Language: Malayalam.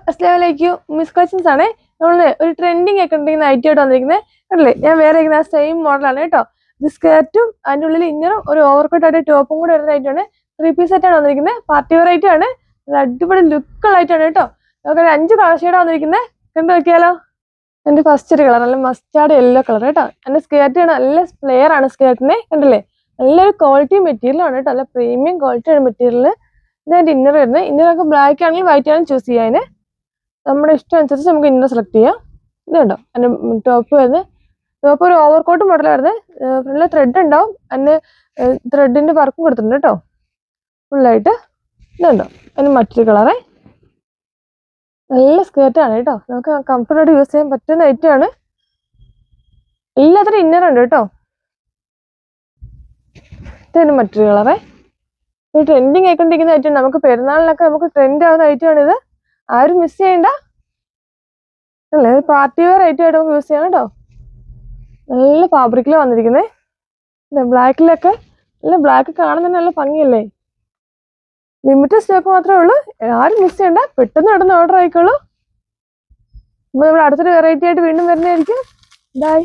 അസ്സലാമലൈക്കും മിസ് കളക്ഷൻസ് ആണ്. നമ്മൾ ഒരു ട്രെൻഡിങ് ഒക്കെ ഉണ്ടെങ്കിൽ നൈറ്റ് ആയിട്ട് വന്നിരിക്കുന്നത് കണ്ടില്ലേ. ഞാൻ വേറെ സെയിം മോഡലാണ് കേട്ടോ. ഇത് സ്കേർട്ടും അതിൻ്റെ ഉള്ളിൽ ഇന്നറും ഒരു ഓവർകോട്ട് ആയിട്ട് ടോപ്പും കൂടെ വരുന്നതായിട്ടാണ് 3 പീസ് സെറ്റാണ് വന്നിരിക്കുന്നത്. പാർട്ടി വെയർ ആയിട്ടാണ്. അടിപൊളി ലുക്കുള്ള ആയിട്ടാണ് കേട്ടോ. നമുക്ക് 5 കളർ ഷെയ്ഡാണ് വന്നിരിക്കുന്നത്. കണ്ടു നോക്കിയാലോ. എൻ്റെ ഫസ്റ്റ് ഒരു കളർ നല്ല മസ്റ്റാർഡ് യെല്ലോ കളർ കേട്ടോ. എൻ്റെ സ്കേർട്ട് നല്ല ഫ്ലെയർ ആണ് സ്കേർട്ടിന്. കണ്ടില്ലേ, നല്ലൊരു ക്വാളിറ്റി മെറ്റീരിയൽ ആണ് കേട്ടോ. നല്ല പ്രീമിയം ക്വാളിറ്റി ആണ് മെറ്റീരിയൽ. ഇതായിട്ട് ഇന്നർ വരുന്നത്. ഇന്നർ നമുക്ക് ബ്ലാക്ക് ആണെങ്കിലും വൈറ്റ് ആണെങ്കിലും ചൂസ് ചെയ്യാൻ നമ്മുടെ ഇഷ്ടം അനുസരിച്ച് നമുക്ക് ഇന്നർ സെലക്ട് ചെയ്യാം. ഇത് കണ്ടോ അതിൻ്റെ ടോപ്പ് വരുന്നത്. ടോപ്പ് ഒരു ഓവർകോട്ട് മോഡൽ വരുന്നത്. ഫുള്ള് ത്രെഡ് ഉണ്ടാവും. അതിന് ത്രെഡിൻ്റെ വർക്കും കൊടുത്തിട്ടുണ്ട് കേട്ടോ ഫുള്ളായിട്ട്. ഇതുണ്ടോ അതിന് മറ്റൊരു കളറേ. നല്ല സ്കേർട്ടാണ് കേട്ടോ. നമുക്ക് കംഫർട്ടായിട്ട് യൂസ് ചെയ്യാൻ പറ്റുന്ന ഐറ്റമാണ്. എല്ലാത്തിനും ഇന്നർ ഉണ്ട് കേട്ടോ. ഇതിന് മറ്റൊരു കളറേ. ഇത് ട്രെൻഡിങ് ആയിക്കൊണ്ടിരിക്കുന്ന ഐറ്റം. നമുക്ക് പെരുന്നാളിനൊക്കെ നമുക്ക് ട്രെൻഡ് ആവുന്ന ഐറ്റമാണ് ഇത്. ആരും മിസ് ചെയ്യണ്ട. അല്ലേ, പാർട്ടി വെയർ ഐറ്റം ആയിട്ട് നമുക്ക് യൂസ് ചെയ്യാം കേട്ടോ. നല്ല ഫാബ്രിക്കിൽ വന്നിരിക്കുന്നത്. ബ്ലാക്കിലൊക്കെ നല്ല ബ്ലാക്ക് കാണാൻ തന്നെ നല്ല ഭംഗിയല്ലേ. ലിമിറ്റഡ് സ്റ്റോക്ക് മാത്രമേ ഉള്ളൂ. ആരും മിസ് ചെയ്യണ്ട. പെട്ടെന്ന് പെട്ടെന്ന് ഓർഡർ ആയിക്കോളൂ. അപ്പോൾ നമ്മൾ അടുത്തൊരു വെറൈറ്റി ആയിട്ട് വീണ്ടും വരുന്നതായിരിക്കും. ബൈ.